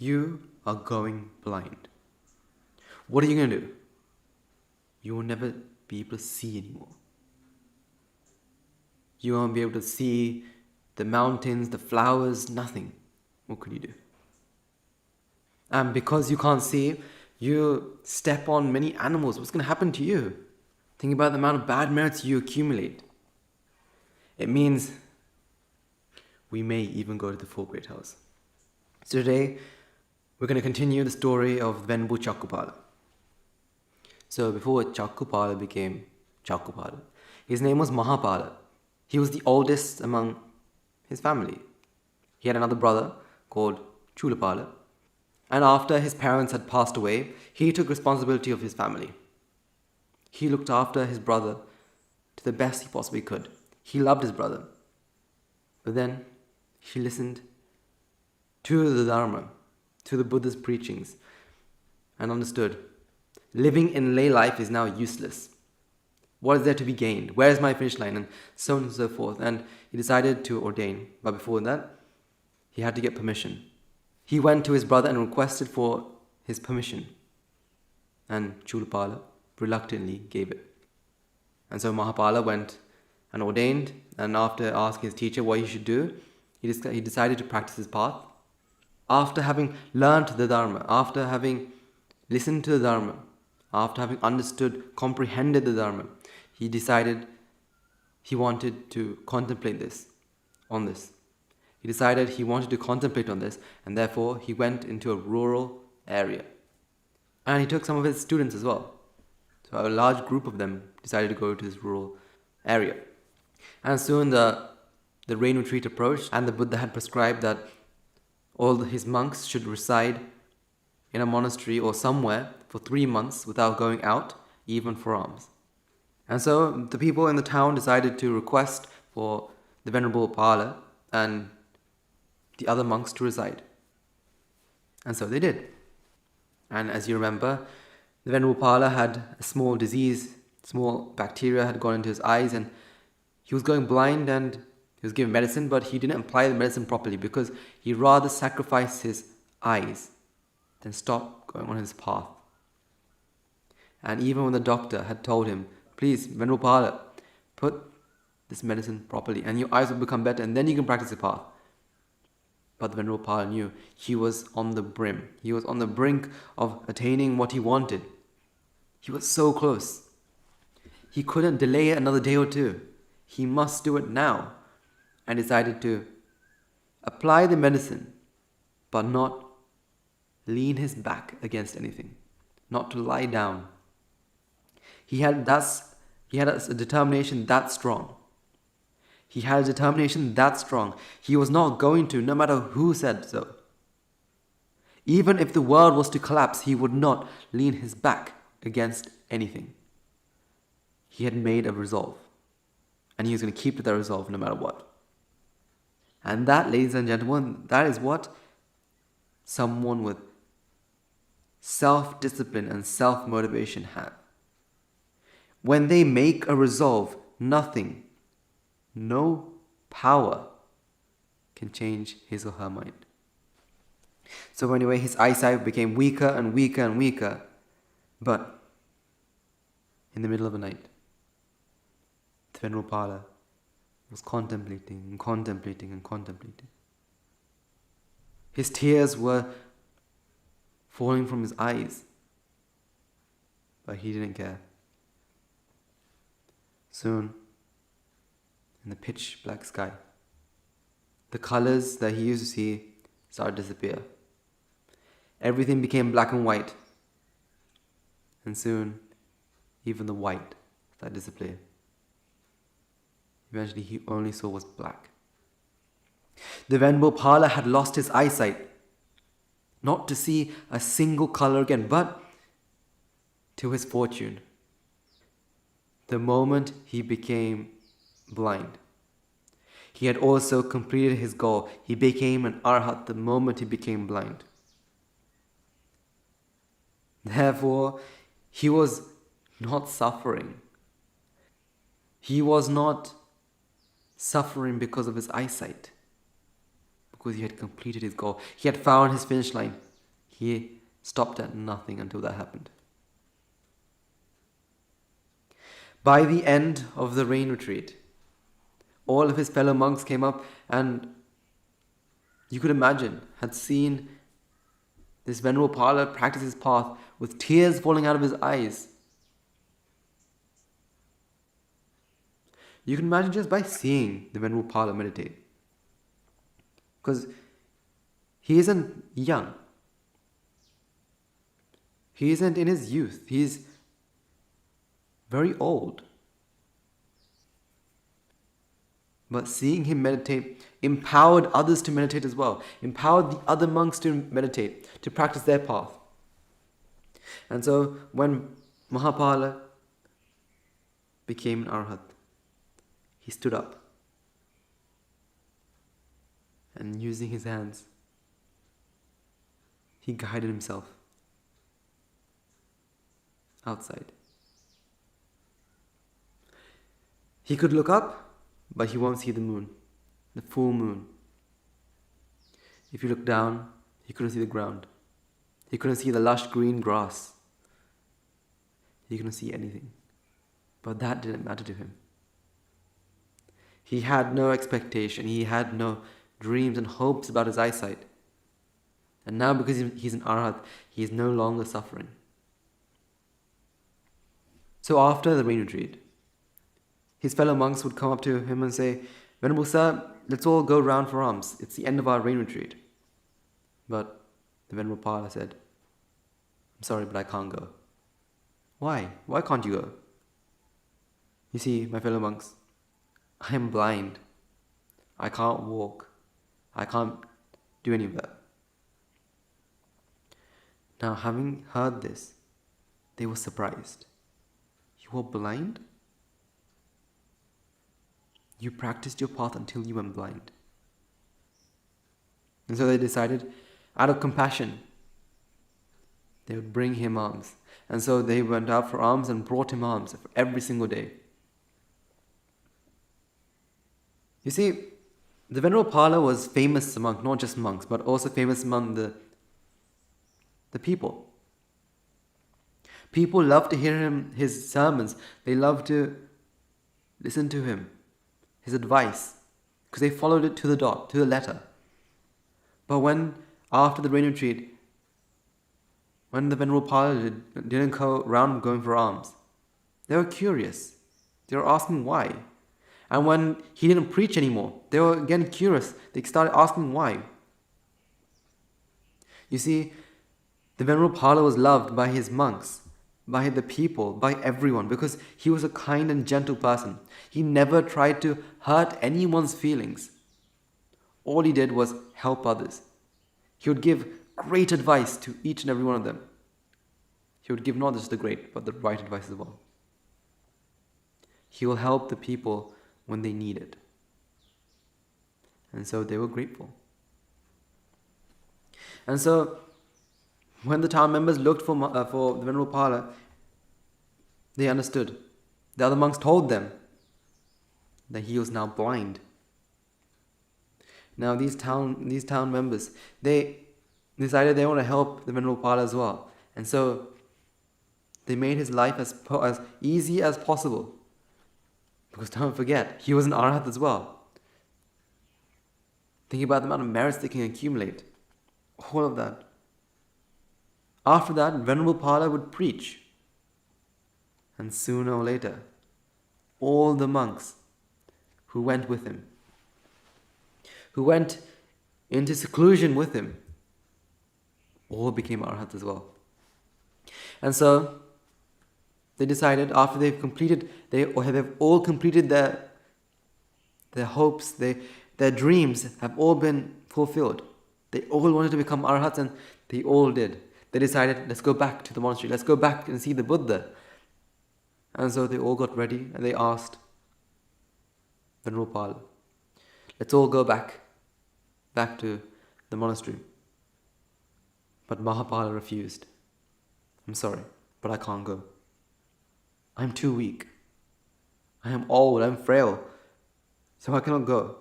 You are going blind. What are you going to do? You will never be able to see anymore. You won't be able to see the mountains, the flowers, nothing. What could you do? And because you can't see, you step on many animals. What's going to happen to you? Think about the amount of bad merits you accumulate. It means we may even go to the four great house. So today, we're going to continue the story of Venerable Chakkupala. So before Chakkupala became Chakkupala, his name was Mahapala. He was the oldest among his family. He had another brother called Chulapala. And after his parents had passed away, he took responsibility of his family. He looked after his brother to the best he possibly could. He loved his brother. But then he listened to the Dharma, to the Buddha's preachings, and understood living in lay life is now useless. What is there to be gained? Where is my finish line? And so on and so forth. And he decided to ordain. But before that, he had to get permission. He went to his brother and requested for his permission. And Chulapala reluctantly gave it. And so Mahapala went and ordained. And after asking his teacher what he should do, he decided to practice his path. After having learnt the Dharma, after having listened to the Dharma, after having understood, comprehended the Dharma, he decided he wanted to contemplate on this. He decided he wanted to contemplate on this, and therefore he went into a rural area. And he took some of his students as well. So a large group of them decided to go to this rural area. And soon the rain retreat approached, and the Buddha had prescribed that all his monks should reside in a monastery or somewhere for 3 months without going out, even for alms. And so the people in the town decided to request for the Venerable Pala and the other monks to reside. And so they did. And as you remember, the Venerable Pala had a small disease, small bacteria had gone into his eyes, and he was going blind, and he was given medicine, but he didn't apply the medicine properly because he rather sacrificed his eyes than stop going on his path. And even when the doctor had told him, please, Venerable Pala, put this medicine properly and your eyes will become better and then you can practice the path. But the Venerable Pala knew he was on the brim. He was on the brink of attaining what he wanted. He was so close. He couldn't delay it another day or two. He must do it now. And decided to apply the medicine, but not lean his back against anything, not to lie down. He had a determination that strong. He had a determination that strong. He was not going to, no matter who said so. Even if the world was to collapse, he would not lean his back against anything. He had made a resolve, and he was going to keep to that resolve no matter what. And that, ladies and gentlemen, that is what someone with self-discipline and self-motivation have. When they make a resolve, nothing, no power can change his or her mind. So anyway, his eyesight became weaker and weaker and weaker. But in the middle of the night, the Venerable Pala was contemplating and contemplating and contemplating. His tears were falling from his eyes, but he didn't care. Soon, in the pitch black sky, the colors that he used to see started to disappear. Everything became black and white, and soon, even the white started to disappear. Eventually, he only saw was black. The Venerable Pala had lost his eyesight, not to see a single color again, but to his fortune, the moment he became blind, he had also completed his goal. He became an arhat the moment he became blind. Therefore, he was not suffering. He was not suffering because of his eyesight, because he had completed his goal. He had found his finish line. He stopped at nothing until that happened. By the end of the rain retreat, all of his fellow monks came up and, you could imagine, had seen this Venerable Pala practice his path with tears falling out of his eyes. You can imagine just by seeing the Venerable Pala meditate. Because he isn't young. He isn't in his youth. He's very old. But seeing him meditate empowered others to meditate as well. Empowered the other monks to meditate, to practice their path. And so when Mahapala became an Arhat, he stood up. And using his hands, he guided himself outside. He could look up, but he won't see the moon, the full moon. If you look down, he couldn't see the ground. He couldn't see the lush green grass. He couldn't see anything. But that didn't matter to him. He had no expectation. He had no dreams and hopes about his eyesight. And now because he's an Arhat, he is no longer suffering. So after the rain retreat, his fellow monks would come up to him and say, "Venerable Sir, let's all go round for alms. It's the end of our rain retreat." But the Venerable Pala said, "I'm sorry, but I can't go." "Why? Why can't you go?" "You see, my fellow monks, I am blind. I can't walk. I can't do any of that." Now, having heard this, they were surprised. "You are blind? You practiced your path until you went blind." And so they decided, out of compassion, they would bring him alms. And so they went out for alms and brought him alms every single day. You see, the Venerable Pala was famous among not just monks, but also famous among the people. People loved to hear his sermons. They loved to listen to him, his advice, because they followed it to the dot, to the letter. But when, after the rain retreat, when the Venerable Pala didn't go around going for alms, they were curious. They were asking why. And when he didn't preach anymore, they were again curious. They started asking why. You see, the Venerable Pala was loved by his monks, by the people, by everyone, because he was a kind and gentle person. He never tried to hurt anyone's feelings. All he did was help others. He would give great advice to each and every one of them. He would give not just the great, but the right advice as well. He will help the people when they need it. And so they were grateful. And so when the town members looked for the Venerable Pala, they understood. The other monks told them that he was now blind. Now these town members, they decided they want to help the Venerable Pala as well. And so they made his life as easy as possible. Because don't forget, he was an Arhat as well. Think about the amount of merits they can accumulate. All of that. After that, Venerable Pala would preach. And sooner or later, all the monks who went with him, who went into seclusion with him, all became Arhats as well. And so they decided, after they've all completed their hopes, their dreams have all been fulfilled. They all wanted to become Arhats, and they all did. They decided, let's go back to the monastery. Let's go back and see the Buddha. And so they all got ready and they asked Venerable Pala, let's all go back to the monastery. But Mahapala refused. I'm sorry, but I can't go. I'm too weak. I am old, I'm frail, so I cannot go.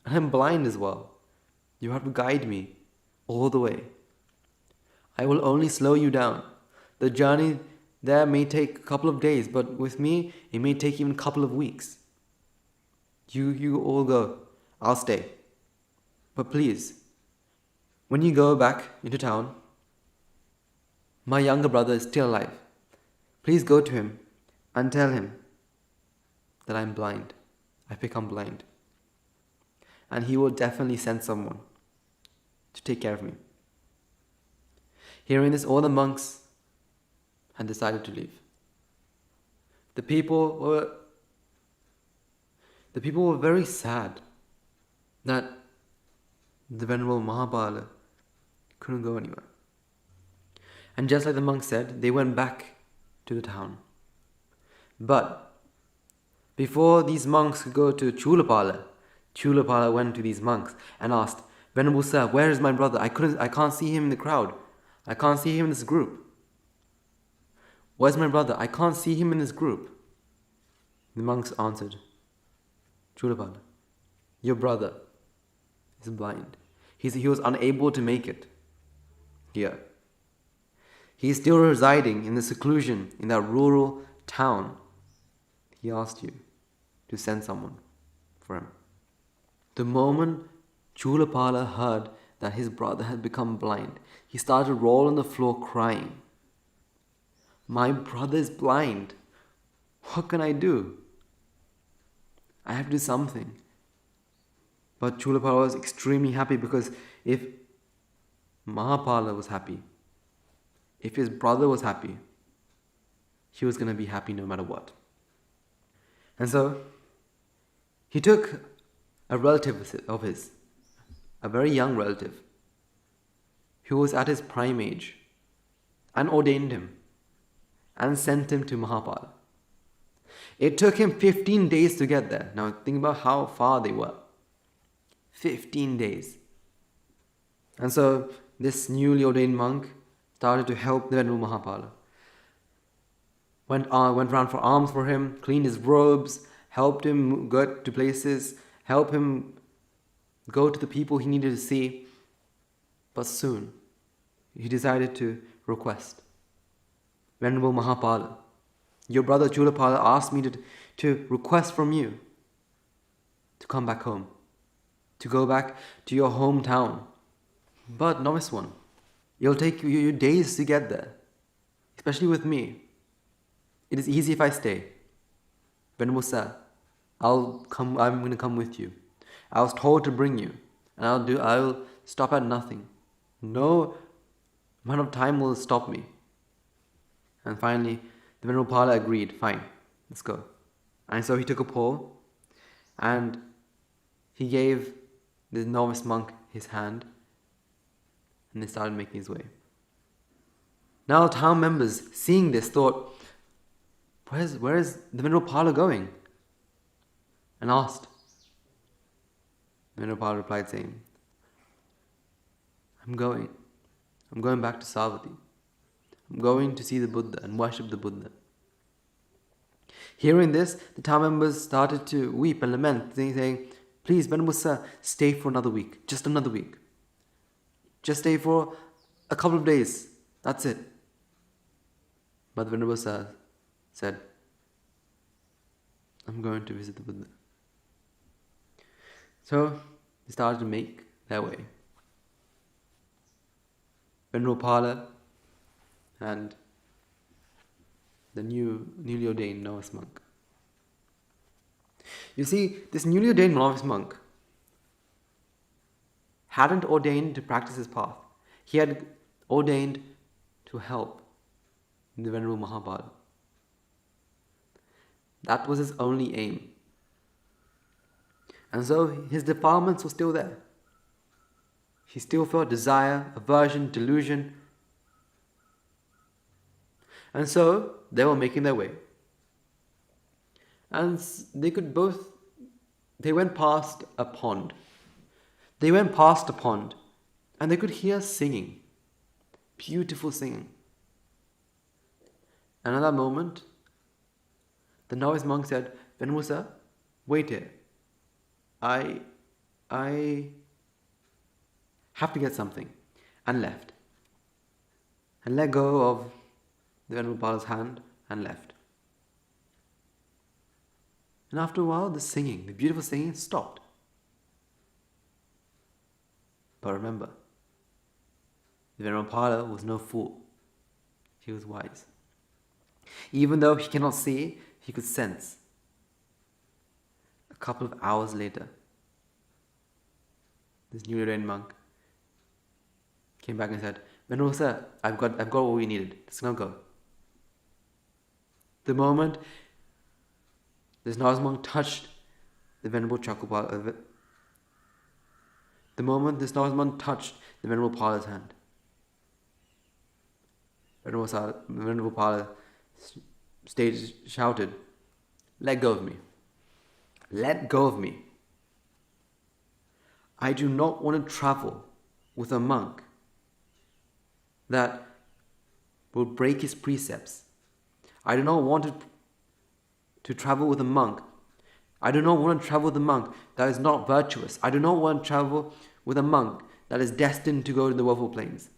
And I'm blind as well. You have to guide me all the way. I will only slow you down. The journey there may take a couple of days, but with me, it may take even a couple of weeks. You all go. I'll stay. But please, when you go back into town, my younger brother is still alive. Please go to him and tell him that I'm blind. I've become blind. And he will definitely send someone to take care of me. Hearing this, all the monks had decided to leave. The people were very sad that the Venerable Mahapala couldn't go anywhere. And just like the monk said, they went back to the town. But before these monks could go to Chakkupala went to these monks and asked, Venerable Sir, where is my brother? I can't see him in the crowd. I can't see him in this group. Where's my brother? I can't see him in this group. The monks answered, Chakkupala, your brother is blind. He was unable to make it here. He is still residing in the seclusion in that rural town. He asked you to send someone for him. The moment Chakkupala heard that his brother had become blind, he started to roll on the floor crying. My brother is blind. What can I do? I have to do something. But Chakkupala was extremely happy, because if Mahapala was happy, if his brother was happy, he was going to be happy no matter what. And so he took a relative of his, a very young relative, who was at his prime age, and ordained him and sent him to Mahapala. It took him 15 days to get there. Now think about how far they were. 15 days. And so this newly ordained monk started to help the Venerable Mahapala. Went around for alms for him, cleaned his robes, helped him go to places, helped him go to the people he needed to see. But soon, he decided to request, Venerable Mahapala, your brother Chakkupala asked me to request from you to come back home, to go back to your hometown. But novice one, it'll take you days to get there, especially with me. It is easy if I stay. Venerable Sir, I'm going to come with you. I was told to bring you, and I'll stop at nothing. No amount of time will stop me. And finally, the Venerable Pala agreed, fine, let's go. And so he took a pole, and he gave the novice monk his hand, and they started making his way. Now town members, seeing this, thought, where is the Venerable Pala going? And asked. The Venerable Pala replied saying, I'm going back to Savatthi. I'm going to see the Buddha and worship the Buddha. Hearing this, the town members started to weep and lament, saying, please, Venerable Sir, stay for another week, just another week. Just stay for a couple of days, that's it. But the Venerable Sir said, I'm going to visit the Buddha. So they started to make their way. Venerable Pala and the newly ordained novice monk. You see, this newly ordained novice monk hadn't ordained to practice his path. He had ordained to help the Venerable Mahapala. That was his only aim. And so his defilements were still there. He still felt desire, aversion, delusion. And so they were making their way. And they went past a pond. And they could hear singing. Beautiful singing. And at that moment, the novice monk said, Venerable Sir, wait here. I have to get something. And left. and let go of the Venerable Pala's hand and left. And after a while, the singing, the beautiful singing, stopped. But remember, the Venerable Pala was no fool. He was wise. Even though he cannot see, he could sense. A couple of hours later, this newly ordained monk came back and said, Venerable Sir, I've got what we needed. Let's now go. The moment this novice monk touched the Venerable Chakkupala, the moment this novice monk touched the Venerable Pala's hand, Venerable Pala shouted, let go of me. Let go of me. I do not want to travel with a monk that will break his precepts. I do not want to travel with a monk. I do not want to travel with a monk that is not virtuous. I do not want to travel with a monk that is destined to go to the woeful plains.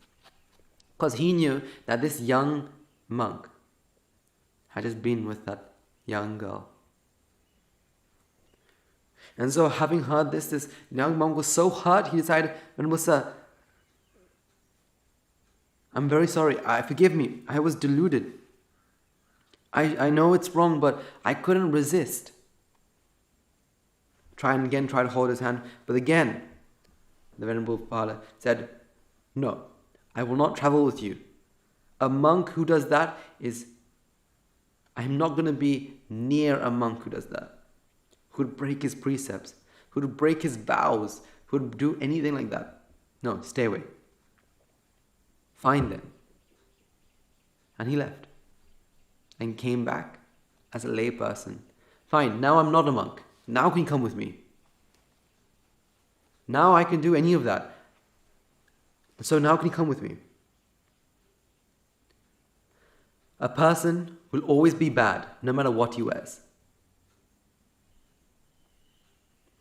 Because he knew that this young monk had just been with that young girl. And so having heard this young monk was so hurt, he decided, Venerable Sir, I'm very sorry, forgive me, I was deluded. I know it's wrong, but I couldn't resist. Try to hold his hand, but again, the Venerable Pala said, no, I will not travel with you. A monk who does that I'm not going to be near a monk who does that, who would break his precepts, who would break his vows, who would do anything like that. No, stay away. Fine then. And he left and came back as a lay person. Fine, now I'm not a monk. Now can you come with me? Now I can do any of that. So now can you come with me? A person will always be bad, no matter what he wears.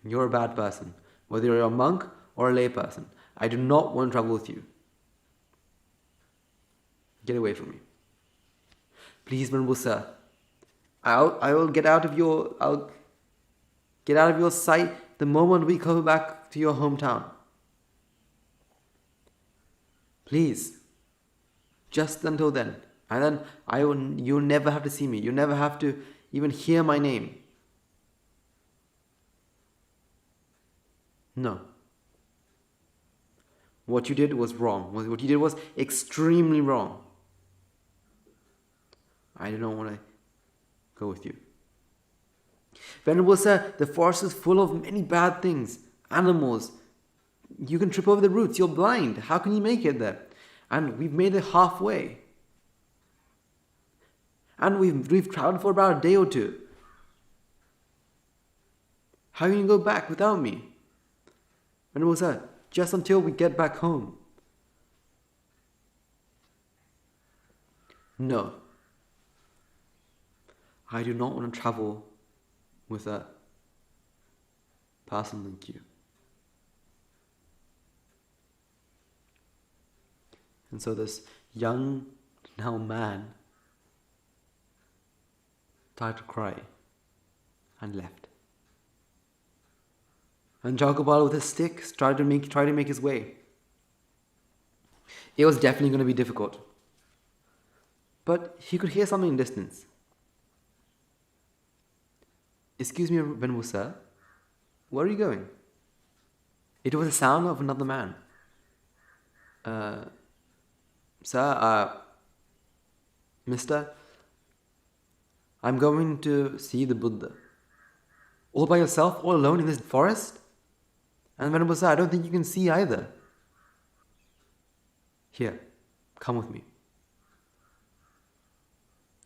You're a bad person, whether you're a monk or a lay person. I do not want to travel with you. Get away from me. Please, Venerable Sir, I will get out of your sight the moment we come back to your hometown. Please, just until then. And then you'll never have to see me. You'll never have to even hear my name. No. What you did was wrong. What you did was extremely wrong. I do not want to go with you. Venerable Sir, the forest is full of many bad things. Animals. You can trip over the roots. You're blind. How can you make it there? And we've made it halfway. And we've traveled for about a day or two. How can you go back without me? Venerable Sir, just until we get back home. No. I do not want to travel with a person like you. And so this young now man started to cry and left. And Chakkupala with his stick tried to make his way. It was definitely going to be difficult. But he could hear something in the distance. Excuse me, Venerable Sir, where are you going? It was the sound of another man. Sir, Mister, I'm going to see the Buddha. All by yourself, all alone in this forest? And Venerable Sir, I don't think you can see either. Here, come with me.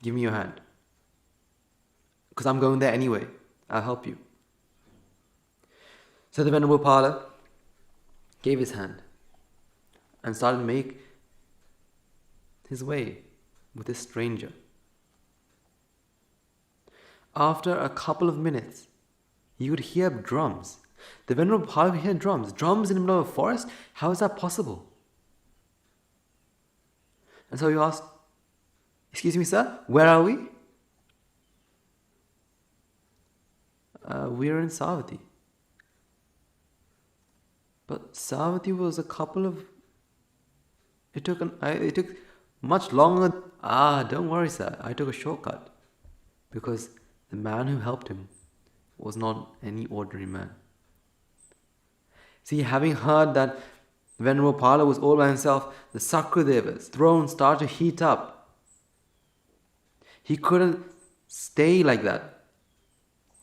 Give me your hand. Because I'm going there anyway. I'll help you. So the Venerable Pala gave his hand and started to make his way with this stranger. After a couple of minutes, you would hear drums. The Venerable Pala would hear drums. Drums in the middle of a forest? How is that possible? And so he asked, "Excuse me, sir, where are we?" "We're in Savatthi." But Savatthi was a couple of... It took much longer. Don't worry, sir. I took a shortcut. Because the man who helped him was not any ordinary man. See, having heard that Venerable Pala was all by himself, the Sakradeva's throne started to heat up. He couldn't stay like that.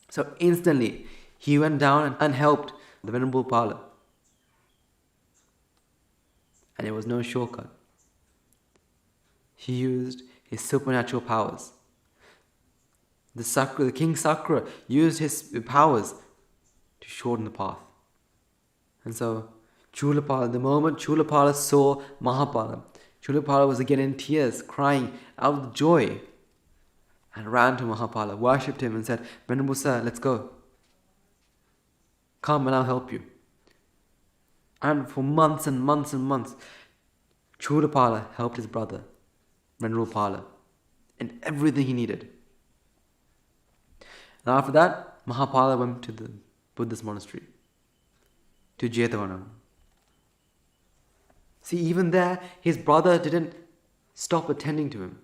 So instantly, he went down and helped the Venerable Pala. And it was no shortcut. He used his supernatural powers. The King Sakra used his powers to shorten the path. And so, Chulapala, the moment Chulapala saw Mahapala, Chulapala was again in tears, crying out of joy, and ran to Mahapala, worshipped him and said, "Venerable sir, let's go. Come and I'll help you." And for months and months and months, Chulapala helped his brother, Venerable Pala, in everything he needed. And after that, Mahapala went to the Buddhist monastery, to Jetavana. See, even there, his brother didn't stop attending to him.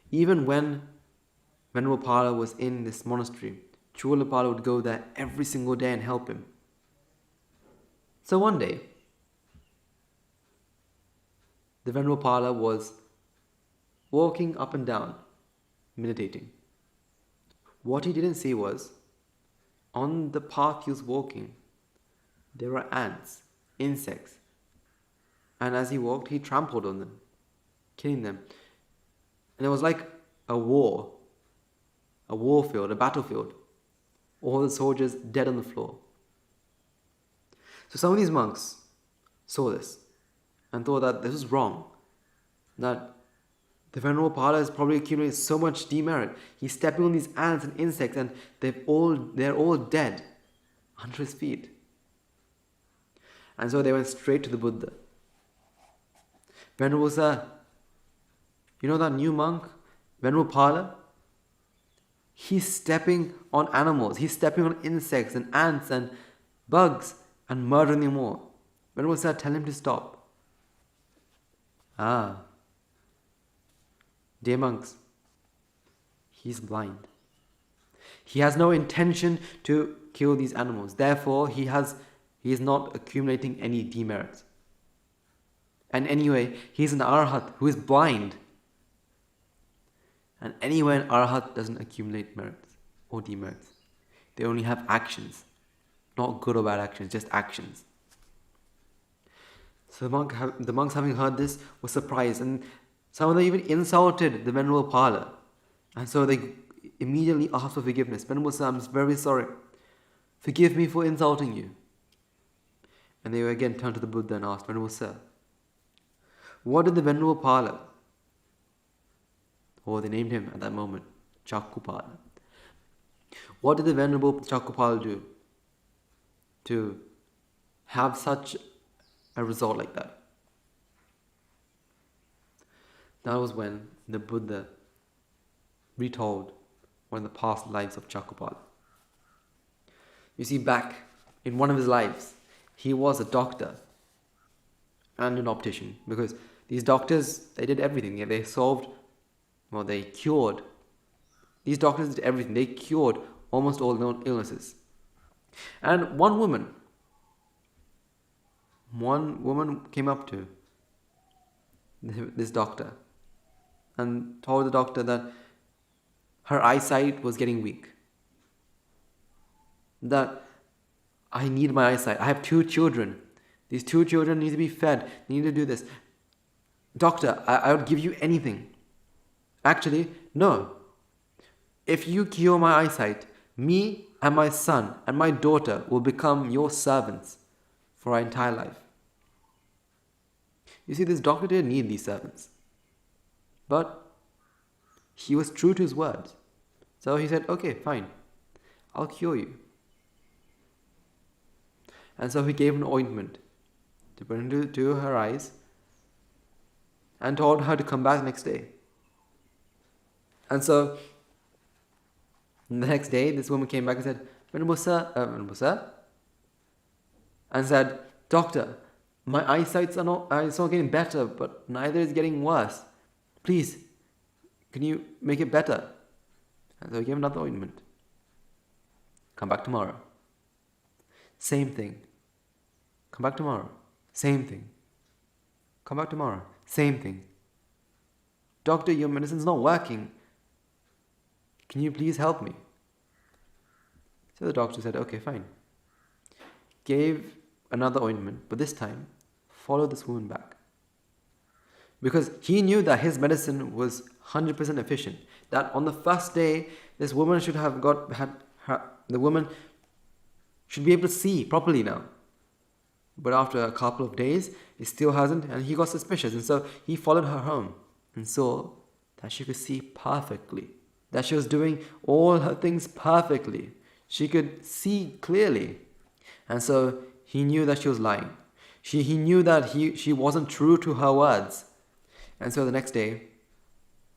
Even when Venerable Pala was in this monastery, Chulapala would go there every single day and help him. So one day, the Venerable Pala was walking up and down, meditating. What he didn't see was, on the path he was walking, there were ants, insects. And as he walked, he trampled on them, killing them. And it was like a warfield, a battlefield. All the soldiers dead on the floor. So some of these monks saw this and thought that this was wrong. That the Venerable Pala is probably accumulating so much demerit. He's stepping on these ants and insects and they're all dead under his feet. And so they went straight to the Buddha. "Venerable sir, you know that new monk, Venerable Pala? He's stepping on animals. He's stepping on insects and ants and bugs and murdering them all. Venerable sir, tell him to stop." Dear monks, he's blind. He has no intention to kill these animals. Therefore, he is not accumulating any demerits. And anyway, he's an Arhat who is blind. And anyway, an Arhat doesn't accumulate merits or demerits. They only have actions. Not good or bad actions, just actions. So the monks, having heard this, were surprised, and some of them even insulted the Venerable Pala. And so they immediately asked for forgiveness. "Venerable sir, I'm very sorry. Forgive me for insulting you." And they again turned to the Buddha and asked, "Venerable sir, what did the Venerable Pala," or they named him at that moment, Chakkupala. "What did the Venerable Chakkupala do to have such a result like that?" That was when the Buddha retold one of the past lives of Chakkupala. You see, back in one of his lives, he was a doctor and an optician, because these doctors, they did everything. They cured. These doctors did everything. They cured almost all known illnesses. And one woman came up to this doctor and told the doctor that her eyesight was getting weak. That, "I need my eyesight. I have 2 children. These 2 children need to be fed. They need to do this. Doctor, I would give you anything." "Actually, no. If you cure my eyesight, me and my son and my daughter will become your servants for our entire life." You see, this doctor didn't need these servants. But he was true to his words. So he said, "Okay, fine. I'll cure you." And so he gave an ointment to put into her eyes. and told her to come back the next day. And so, the next day, this woman came back and said, Venerable sir, and said, Doctor, my eyesight's not getting better, but neither is getting worse. Please, can you make it better? And so he gave another ointment. Come back tomorrow. Same thing. Come back tomorrow. Same thing. Come back tomorrow. Same thing. Doctor, your medicine's not working. Can you please help me? So the doctor said, okay, fine. Gave another ointment, but this time followed this woman back. Because he knew that his medicine was 100% efficient. That on the first day, this woman should the woman should be able to see properly now. But after a couple of days, it still hasn't, and he got suspicious. And so he followed her home and saw that she could see perfectly. That she was doing all her things perfectly. She could see clearly. And so he knew that she was lying. He knew that she wasn't true to her words. And so the next day,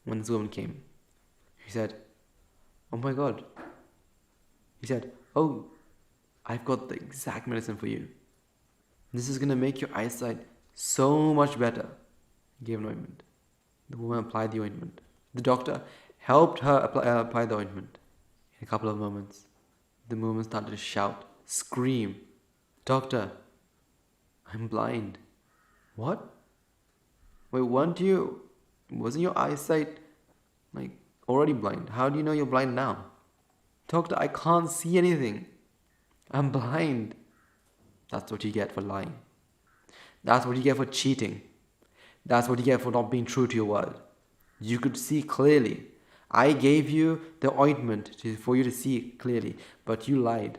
when this woman came, he said, oh my God. He said, oh, I've got the exact medicine for you. This is going to make your eyesight so much better. He gave an ointment. The woman applied the ointment. The doctor helped her apply the ointment. In a couple of moments, the woman started to shout, scream, Doctor, I'm blind. What? Wait, wasn't your eyesight already blind? How do you know you're blind now? Doctor, I can't see anything. I'm blind. That's what you get for lying. That's what you get for cheating. That's what you get for not being true to your word. You could see clearly. I gave you the ointment for you to see clearly, but you lied.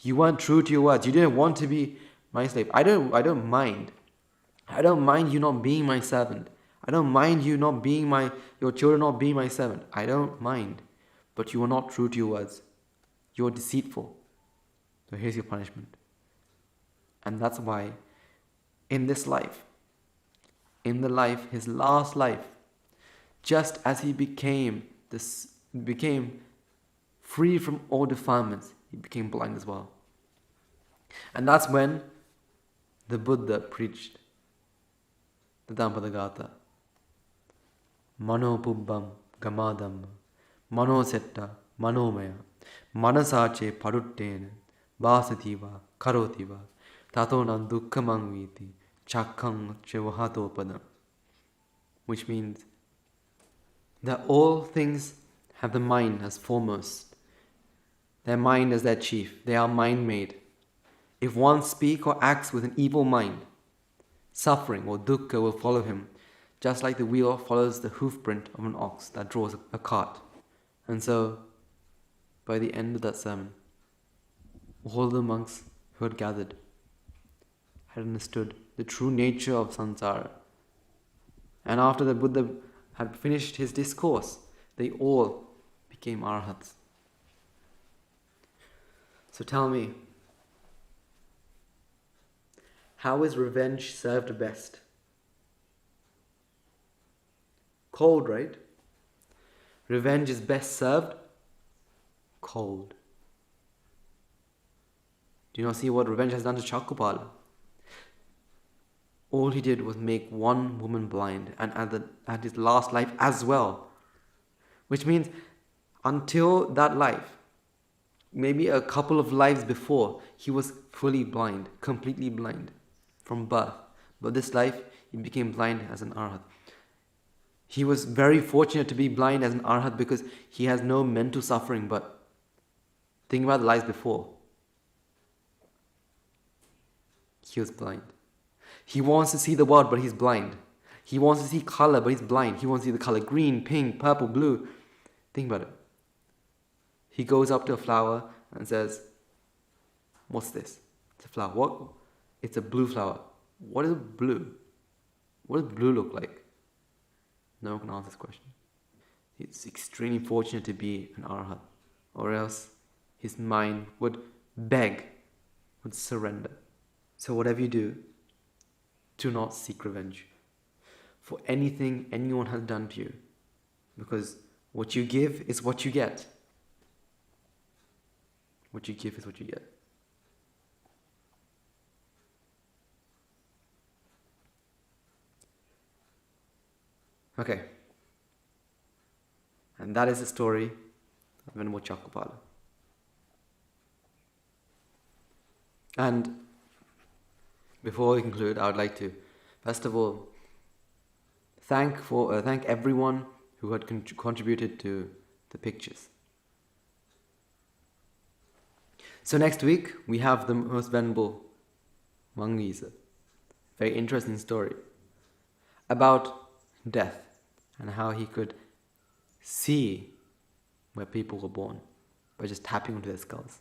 You weren't true to your words. You didn't want to be my slave. I don't mind. I don't mind you not being my servant. I don't mind you not being your children not being my servant. I don't mind. But you are not true to your words. You are deceitful. So here's your punishment. And that's why in this life, his last life, just as he became free from all defilements, he became blind as well. And that's when the Buddha preached the Dhammapada. Mano pubbam gamadam mano setta manomaya manasache paruttena vasativa karotiva tatonam dukkhamang viti chakkam chevahatopadam. Which means that all things have the mind as foremost. Their mind as their chief. They are mind-made. If one speaks or acts with an evil mind, suffering or dukkha will follow him, just like the wheel follows the hoof print of an ox that draws a cart. And so, by the end of that sermon, all the monks who had gathered had understood the true nature of samsara. And after the Buddha had finished his discourse, they all became arhats. So tell me, how is revenge served best? Cold, right? Revenge is best served cold. Do you not see what revenge has done to Chakkupala? All he did was make one woman blind, and at his last life as well. Which means until that life, maybe a couple of lives before, he was fully blind, completely blind from birth. But this life, he became blind as an arhat. He was very fortunate to be blind as an arhat because he has no mental suffering. But think about the lives before. He was blind. He wants to see the world, but he's blind. He wants to see color, but he's blind. He wants to see the color green, pink, purple, blue. Think about it. He goes up to a flower and says, what's this? It's a flower. What? It's a blue flower. What is blue? What does blue look like? No one can answer this question. He's extremely fortunate to be an arhat, or else his mind would beg, would surrender. So whatever you do not seek revenge. for anything anyone has done to you. Because what you give is what you get. What you give is what you get. Okay. And that is the story of Venerable Chakkupala. And before we conclude, I would like to, first of all, thank everyone who had contributed to the pictures. So next week, we have the Most Venerable Wangisa. Very interesting story about death and how he could see where people were born by just tapping onto their skulls.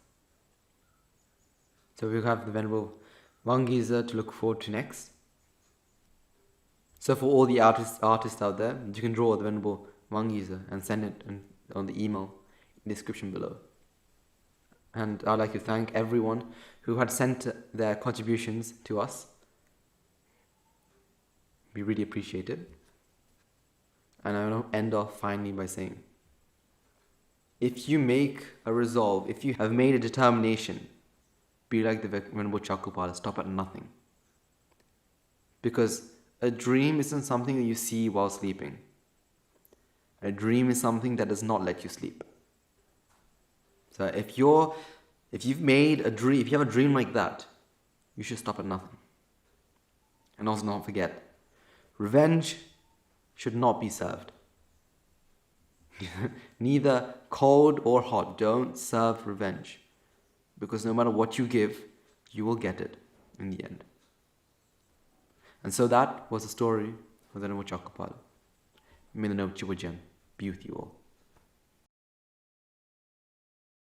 So we have the Venerable Wangisa to look forward to next. So for all the artists out there, you can draw the Venerable Wangisa and send it on the email in the description below. And I'd like to thank everyone who had sent their contributions to us. We really appreciate it. And I want to end off finally by saying, if you make a resolve, if you have made a determination, be like the Venerable Chakkupala, stop at nothing. Because a dream isn't something that you see while sleeping. A dream is something that does not let you sleep. So if you have a dream like that, you should stop at nothing. And also not forget, revenge should not be served. Neither cold or hot. Don't serve revenge. Because no matter what you give, you will get it in the end. And so that was the story of the Venerable Chakkupala. May the noble Chiwajan be with you all.